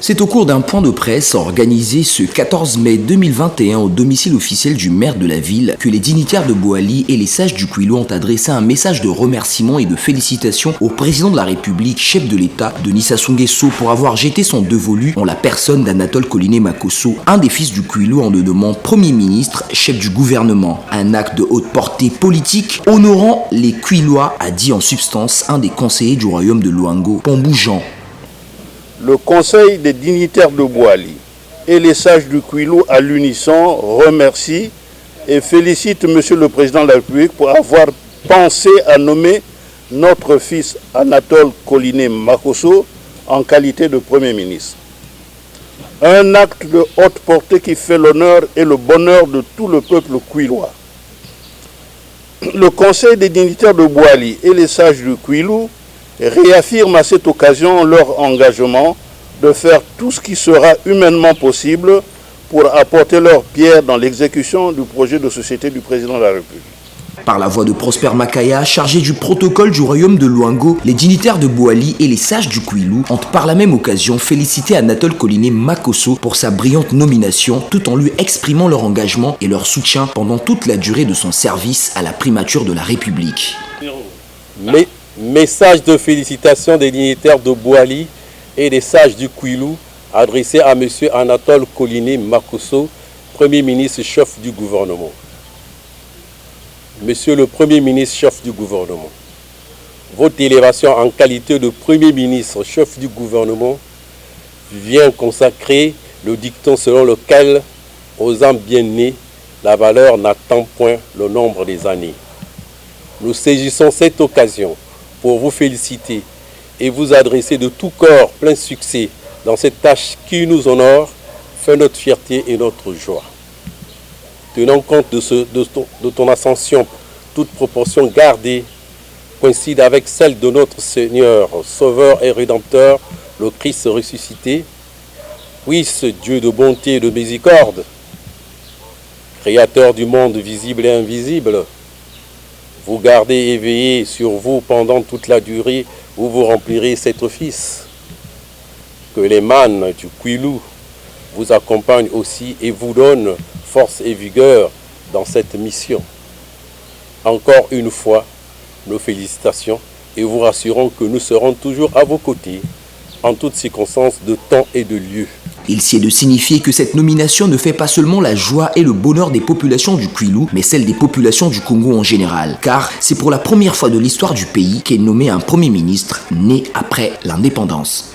C'est au cours d'un point de presse organisé ce 14 mai 2021 au domicile officiel du maire de la ville que les dignitaires de Boali et les sages du Kouilou ont adressé un message de remerciement et de félicitations au président de la République, chef de l'État, Denis Sassou Nguesso, pour avoir jeté son dévolu en la personne d'Anatole Coliné Makosso, un des fils du Kouilou, en le nommant Premier ministre, chef du gouvernement. Un acte de haute portée politique honorant les Kouilois, a dit en substance un des conseillers du royaume de Luango, Pombou Jean. Le Conseil des dignitaires de Boali et les sages du Kouilou à l'unisson remercient et félicitent Monsieur le Président de la République pour avoir pensé à nommer notre fils Anatole Coliné Makosso en qualité de Premier ministre. Un acte de haute portée qui fait l'honneur et le bonheur de tout le peuple kouilois. Le Conseil des dignitaires de Boali et les sages du Kouilou réaffirment à cette occasion leur engagement de faire tout ce qui sera humainement possible pour apporter leur pierre dans l'exécution du projet de société du président de la République. Par la voix de Prosper Makaya, chargé du protocole du royaume de Luango, les dignitaires de Boali et les sages du Kouilou ont par la même occasion félicité Anatole Coliné Makosso pour sa brillante nomination, tout en lui exprimant leur engagement et leur soutien pendant toute la durée de son service à la primature de la République. Message de félicitations des dignitaires de Boali et des sages du Kouilou adressé à M. Anatole Coliné Makosso, Premier ministre chef du gouvernement. Monsieur le Premier ministre chef du gouvernement, votre élévation en qualité de Premier ministre chef du gouvernement vient consacrer le dicton selon lequel, aux âmes bien nées, la valeur n'attend point le nombre des années. Nous saisissons cette occasion pour vous féliciter et vous adresser de tout corps plein succès dans cette tâche qui nous honore, fait notre fierté et notre joie. Tenant compte de ton ascension, toute proportion gardée coïncide avec celle de notre Seigneur, Sauveur et Rédempteur, le Christ ressuscité. Oui, ce Dieu de bonté et de miséricorde, Créateur du monde visible et invisible, vous gardez et veillez sur vous pendant toute la durée où vous remplirez cet office. Que les mânes du Kouilou vous accompagnent aussi et vous donnent force et vigueur dans cette mission. Encore une fois, nos félicitations et vous rassurons que nous serons toujours à vos côtés en toutes circonstances de temps et de lieu. Il s'y est de signifier que cette nomination ne fait pas seulement la joie et le bonheur des populations du Kouilou, mais celle des populations du Congo en général. Car c'est pour la première fois de l'histoire du pays qu'est nommé un Premier ministre né après l'indépendance.